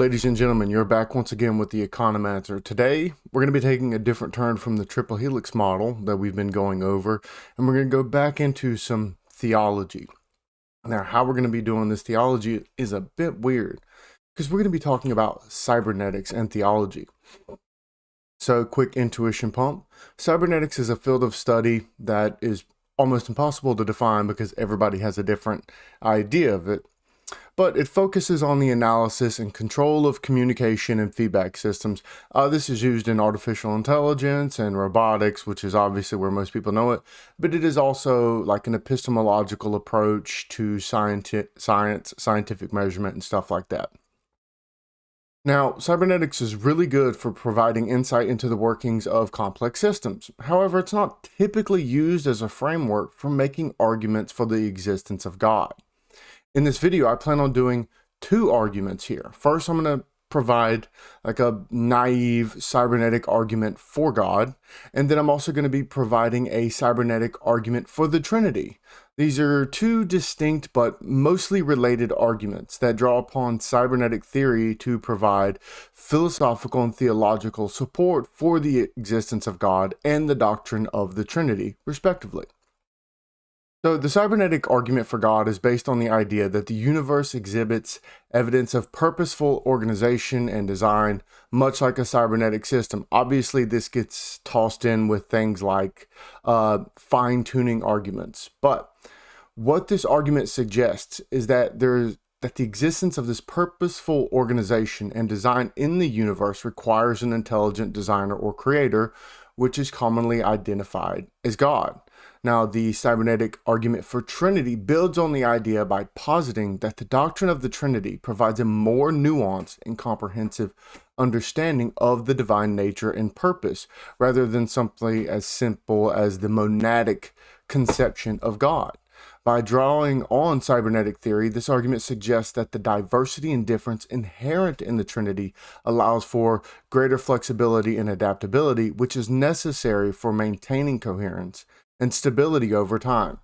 Ladies and gentlemen, you're back once again with the Economancer. Today, we're going to be taking a different turn from the triple helix model that we've been going over, and we're going to go back into some theology. Now, how we're going to be doing this theology is a bit weird, because we're going to be talking about cybernetics and theology. So, quick intuition pump. Cybernetics is a field of study that is almost impossible to define because everybody has a different idea of it. But it focuses on the analysis and control of communication and feedback systems. This is used in artificial intelligence and robotics, which is obviously where most people know it. But it is also like an epistemological approach to scientific measurement and stuff like that. Now, cybernetics is really good for providing insight into the workings of complex systems. However, it's not typically used as a framework for making arguments for the existence of God. In this video, I plan on doing two arguments here. First, I'm going to provide like a naive cybernetic argument for God, and then I'm also going to be providing a cybernetic argument for the Trinity. These are two distinct but mostly related arguments that draw upon cybernetic theory to provide philosophical and theological support for the existence of God and the doctrine of the Trinity, respectively. So the cybernetic argument for God is based on the idea that the universe exhibits evidence of purposeful organization and design, much like a cybernetic system. Obviously, this gets tossed in with things like fine-tuning arguments. But what this argument suggests is that the existence of this purposeful organization and design in the universe requires an intelligent designer or creator, which is commonly identified as God. Now, the cybernetic argument for Trinity builds on the idea by positing that the doctrine of the Trinity provides a more nuanced and comprehensive understanding of the divine nature and purpose, rather than something as simple as the monadic conception of God. By drawing on cybernetic theory, this argument suggests that the diversity and difference inherent in the Trinity allows for greater flexibility and adaptability, which is necessary for maintaining coherence and stability over time.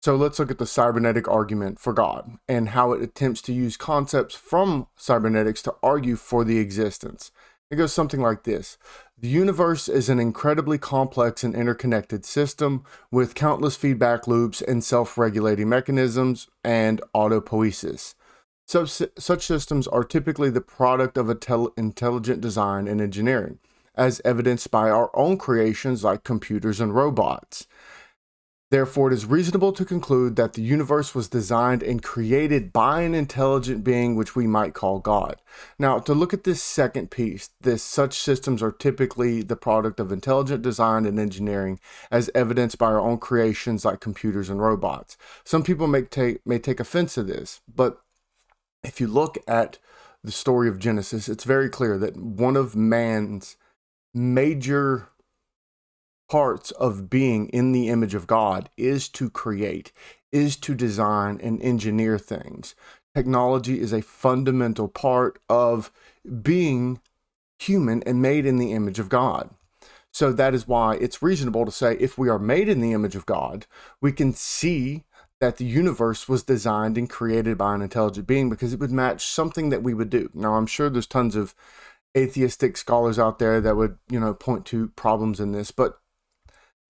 So let's look at the cybernetic argument for God and how it attempts to use concepts from cybernetics to argue for the existence. It goes something like this. The universe is an incredibly complex and interconnected system with countless feedback loops and self-regulating mechanisms and autopoiesis. Such systems are typically the product of intelligent design and engineering, as evidenced by our own creations like computers and robots. Therefore, it is reasonable to conclude that the universe was designed and created by an intelligent being, which we might call God. Now, to look at this second piece, such systems are typically the product of intelligent design and engineering, as evidenced by our own creations like computers and robots. Some people may take offense to this, but if you look at the story of Genesis, it's very clear that one of man's major parts of being in the image of God is to create, is to design and engineer things. Technology is a fundamental part of being human and made in the image of God. So that is why it's reasonable to say if we are made in the image of God, we can see that the universe was designed and created by an intelligent being because it would match something that we would do. Now, I'm sure there's tons of atheistic scholars out there that would, point to problems in this, but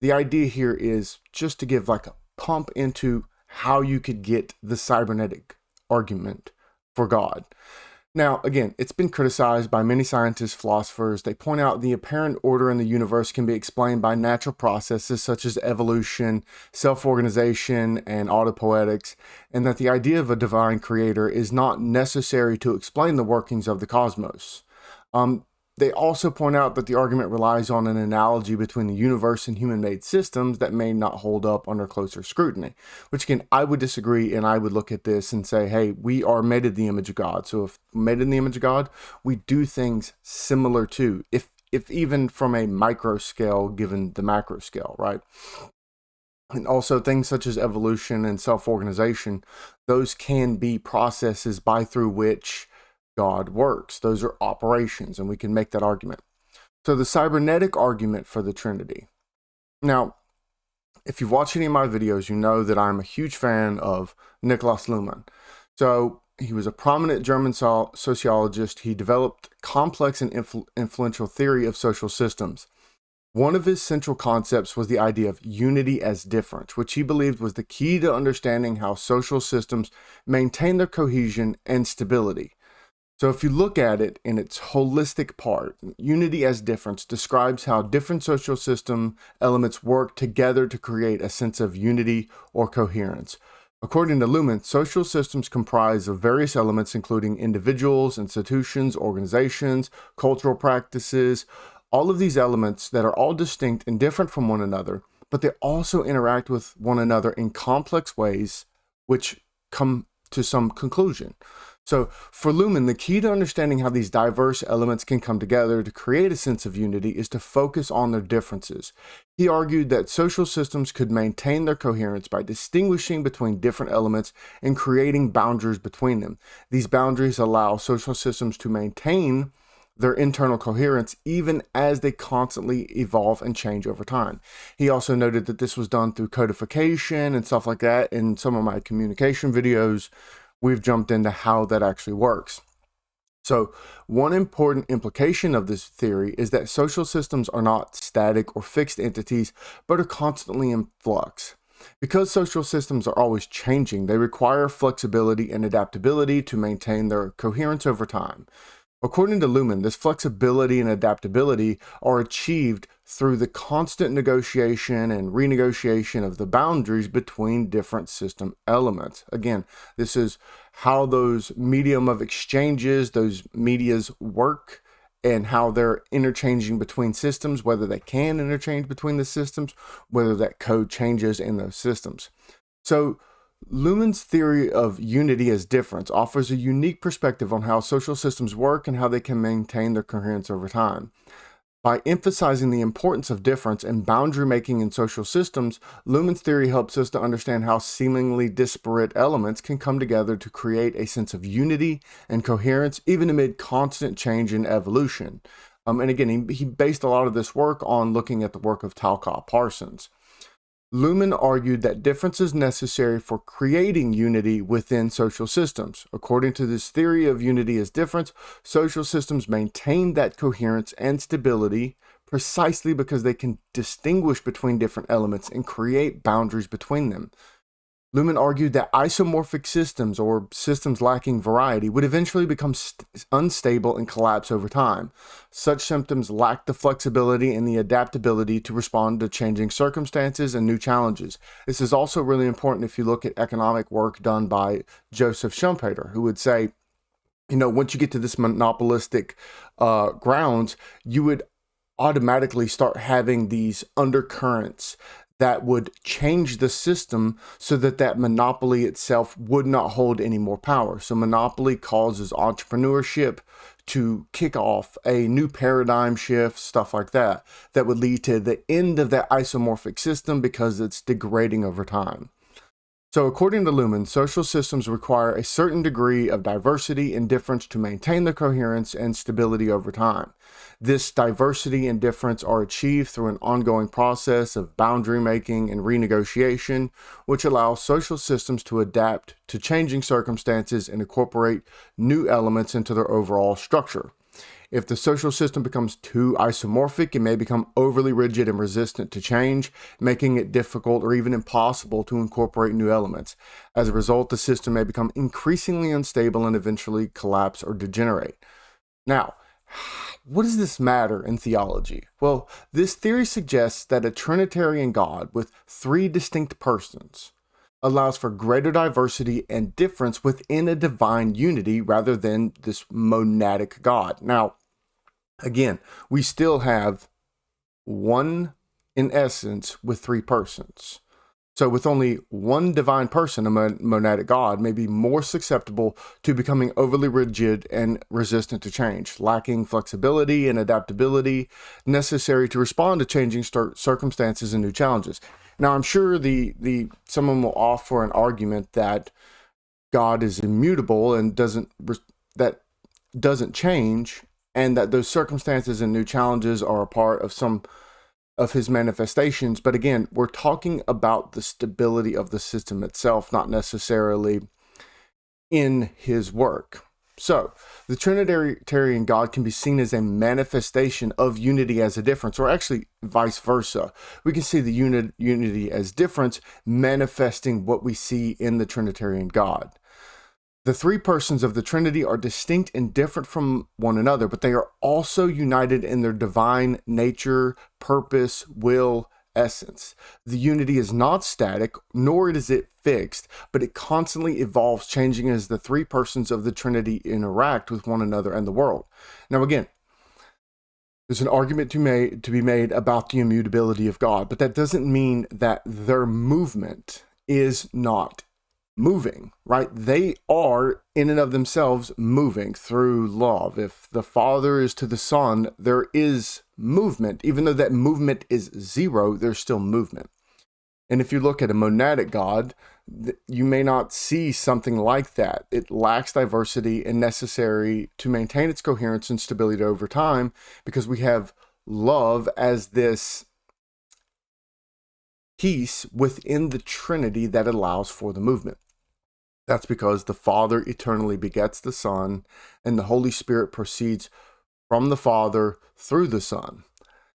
the idea here is just to give like a pump into how you could get the cybernetic argument for God. Now, again, it's been criticized by many scientists, philosophers. They point out the apparent order in the universe can be explained by natural processes such as evolution, self-organization, and autopoetics, and that the idea of a divine creator is not necessary to explain the workings of the cosmos. They also point out that the argument relies on an analogy between the universe and human-made systems that may not hold up under closer scrutiny, which again, I would disagree, and I would look at this and say, hey, we are made in the image of God. So if made in the image of God, we do things similar to, if even from a micro scale given the macro scale, right? And also things such as evolution and self-organization, those can be processes through which God works. Those are operations, and we can make that argument. So the cybernetic argument for the Trinity. Now, if you've watched any of my videos, you know that I'm a huge fan of Lumen. So he was a prominent German sociologist. He developed complex and influential theory of social systems. One of his central concepts was the idea of unity as difference, which he believed was the key to understanding how social systems maintain their cohesion and stability. So if you look at it in its holistic part, unity as difference describes how different social system elements work together to create a sense of unity or coherence. According to Lumen, social systems comprise of various elements including individuals, institutions, organizations, cultural practices, all of these elements that are all distinct and different from one another, but they also interact with one another in complex ways which come to some conclusion. So for Lumen, the key to understanding how these diverse elements can come together to create a sense of unity is to focus on their differences. He argued that social systems could maintain their coherence by distinguishing between different elements and creating boundaries between them. These boundaries allow social systems to maintain their internal coherence even as they constantly evolve and change over time. He also noted that this was done through codification and stuff like that. In some of my communication videos, we've jumped into how that actually works. So one important implication of this theory is that social systems are not static or fixed entities, but are constantly in flux. Because social systems are always changing, they require flexibility and adaptability to maintain their coherence over time. According to Lumen, this flexibility and adaptability are achieved through the constant negotiation and renegotiation of the boundaries between different system elements. Again, this is how those medium of exchanges, those medias work, and how they're interchanging between systems, whether they can interchange between the systems, whether that code changes in those systems. So Lumen's theory of unity as difference offers a unique perspective on how social systems work and how they can maintain their coherence over time. By emphasizing the importance of difference and boundary making in social systems, Lumen's theory helps us to understand how seemingly disparate elements can come together to create a sense of unity and coherence, even amid constant change and evolution. And again, he based a lot of this work on looking at the work of Talcott Parsons. Lumen argued that difference is necessary for creating unity within social systems. According to this theory of unity as difference, social systems maintain that coherence and stability precisely because they can distinguish between different elements and create boundaries between them. Lumen argued that isomorphic systems, or systems lacking variety, would eventually become unstable and collapse over time. Such systems lack the flexibility and the adaptability to respond to changing circumstances and new challenges. This is also really important if you look at economic work done by Joseph Schumpeter, who would say, once you get to this monopolistic grounds, you would automatically start having these undercurrents that would change the system so that monopoly itself would not hold any more power. So monopoly causes entrepreneurship to kick off a new paradigm shift, stuff like that, that would lead to the end of that isomorphic system because it's degrading over time. So according to Lumen, social systems require a certain degree of diversity and difference to maintain their coherence and stability over time. This diversity and difference are achieved through an ongoing process of boundary making and renegotiation, which allows social systems to adapt to changing circumstances and incorporate new elements into their overall structure. If the social system becomes too isomorphic, it may become overly rigid and resistant to change, making it difficult or even impossible to incorporate new elements. As a result, the system may become increasingly unstable and eventually collapse or degenerate. Now, what does this matter in theology? Well, this theory suggests that a Trinitarian God with three distinct persons allows for greater diversity and difference within a divine unity rather than this monadic God. Now, again, we still have one in essence with three persons. So with only one divine person, a monadic God may be more susceptible to becoming overly rigid and resistant to change, lacking flexibility and adaptability necessary to respond to changing circumstances and new challenges. Now, I'm sure someone will offer an argument that God is immutable and doesn't change, and that those circumstances and new challenges are a part of some of his manifestations. But again, we're talking about the stability of the system itself, not necessarily in his work. So, the Trinitarian God can be seen as a manifestation of unity as a difference, or actually vice versa. We can see the unity as difference manifesting what we see in the Trinitarian God. The three persons of the Trinity are distinct and different from one another, but they are also united in their divine nature, purpose, will, essence. The unity is not static, nor is it fixed, but it constantly evolves, changing as the three persons of the Trinity interact with one another and the world. Now again, there's an argument to be made about the immutability of God, but that doesn't mean that their movement is not moving, right? They are in and of themselves moving through love. If the Father is to the Son, there is movement. Even though that movement is zero, there's still movement. And if you look at a monadic God, you may not see something like that. It lacks diversity and necessary to maintain its coherence and stability over time, because we have love as this piece within the Trinity that allows for the movement. That's because the Father eternally begets the Son, and the Holy Spirit proceeds from the Father through the Son.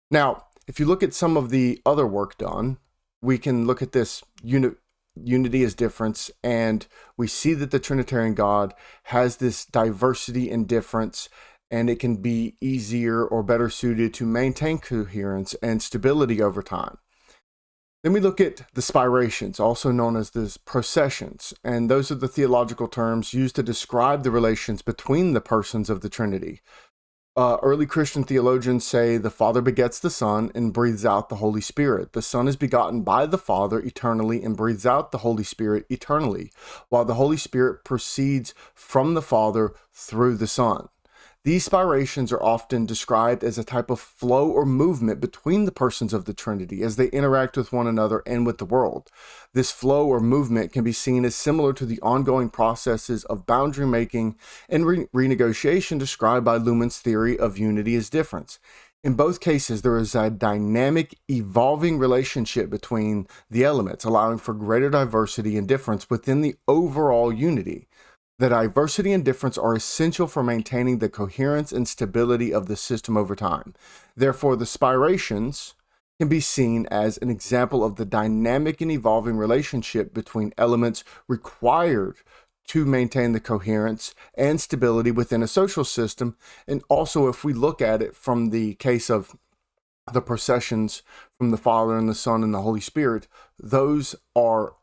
Now, if you look at some of the other work done, we can look at this unity as difference, and we see that the Trinitarian God has this diversity and difference, and it can be easier or better suited to maintain coherence and stability over time. Then we look at the spirations, also known as the processions, and those are the theological terms used to describe the relations between the persons of the Trinity. Early Christian theologians say the Father begets the Son and breathes out the Holy Spirit. The Son is begotten by the Father eternally and breathes out the Holy Spirit eternally, while the Holy Spirit proceeds from the Father through the Son. These spirations are often described as a type of flow or movement between the persons of the Trinity as they interact with one another and with the world. This flow or movement can be seen as similar to the ongoing processes of boundary making and renegotiation described by Lumen's theory of unity as difference. In both cases, there is a dynamic, evolving relationship between the elements, allowing for greater diversity and difference within the overall unity. The diversity and difference are essential for maintaining the coherence and stability of the system over time. Therefore, the spirations can be seen as an example of the dynamic and evolving relationship between elements required to maintain the coherence and stability within a social system. And also, if we look at it from the case of the processions from the Father and the Son and the Holy Spirit, those are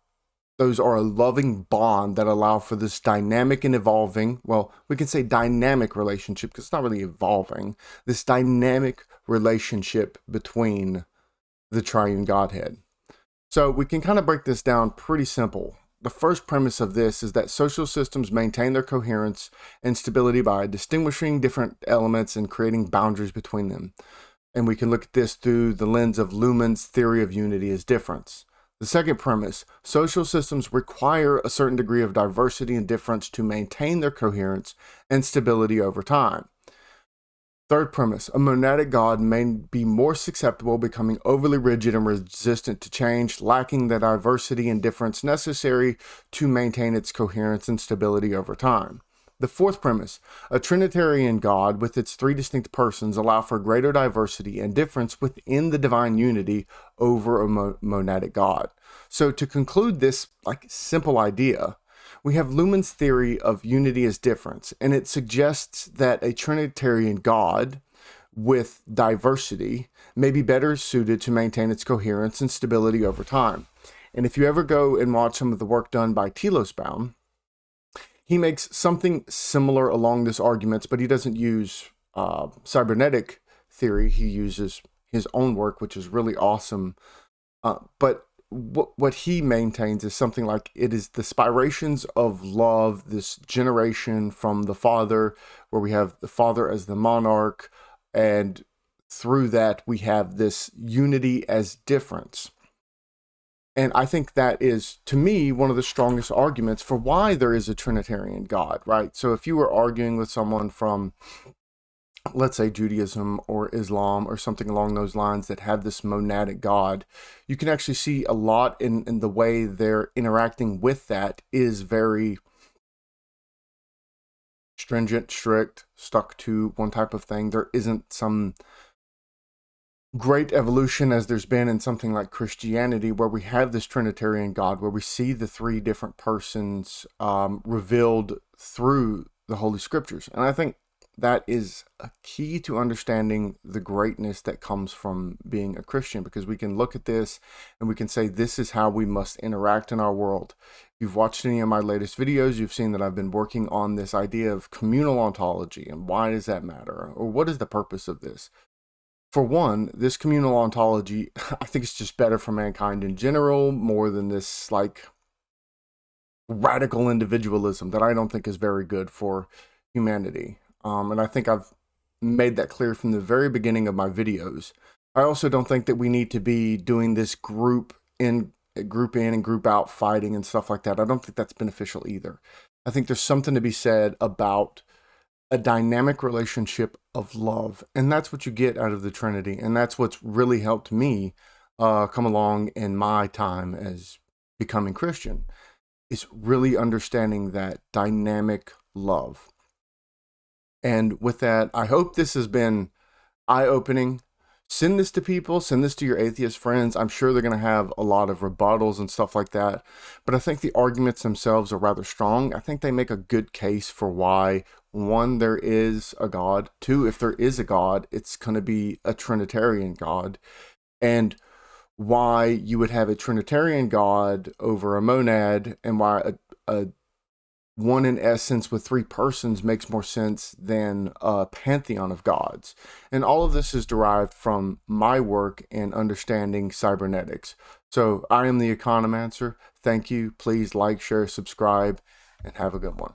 a loving bond that allow for this dynamic and evolving, well, we can say dynamic relationship because it's not really evolving, this dynamic relationship between the triune Godhead. So we can kind of break this down pretty simple. The first premise of this is that social systems maintain their coherence and stability by distinguishing different elements and creating boundaries between them. And we can look at this through the lens of Lumen's theory of unity as difference. The second premise, social systems require a certain degree of diversity and difference to maintain their coherence and stability over time. Third premise, a monadic God may be more susceptible, becoming overly rigid and resistant to change, lacking the diversity and difference necessary to maintain its coherence and stability over time. The fourth premise, a Trinitarian God with its three distinct persons allow for greater diversity and difference within the divine unity over a monadic God. So to conclude this simple idea, we have Lumen's theory of unity as difference, and it suggests that a Trinitarian God with diversity may be better suited to maintain its coherence and stability over time. And if you ever go and watch some of the work done by Telosbound, he makes something similar along this arguments, but he doesn't use cybernetic theory. He uses his own work, which is really awesome. But what he maintains is something like it is the spirations of love, this generation from the Father, where we have the Father as the monarch, and through that we have this unity as difference. And I think that is, to me, one of the strongest arguments for why there is a Trinitarian God, right? So if you were arguing with someone from, let's say, Judaism or Islam or something along those lines that have this monadic God, you can actually see a lot in the way they're interacting with that is very stringent, strict, stuck to one type of thing. There isn't some great evolution as there's been in something like Christianity, where we have this Trinitarian God, where we see the three different persons revealed through the Holy Scriptures. And I think that is a key to understanding the greatness that comes from being a Christian, because we can look at this and we can say, this is how we must interact in our world. If you've watched any of my latest videos, you've seen that I've been working on this idea of communal ontology, and why does that matter? Or what is the purpose of this? For one, this communal ontology, I think it's just better for mankind in general, more than this like radical individualism that I don't think is very good for humanity. And I think I've made that clear from the very beginning of my videos. I also don't think that we need to be doing this group in and group out fighting and stuff like that. I don't think that's beneficial either. I think there's something to be said about a dynamic relationship of love. And that's what you get out of the Trinity. And that's what's really helped me come along in my time as becoming Christian, is really understanding that dynamic love. And with that, I hope this has been eye-opening. Send this to people, send this to your atheist friends. I'm sure they're going to have a lot of rebuttals and stuff like that. But I think the arguments themselves are rather strong. I think they make a good case for why, one, there is a God. Two, if there is a God, it's going to be a Trinitarian God. And why you would have a Trinitarian God over a monad, and why a one in essence with three persons makes more sense than a pantheon of gods. And all of this is derived from my work in understanding cybernetics. So I am the Economancer. Thank you. Please like, share, subscribe, and have a good one.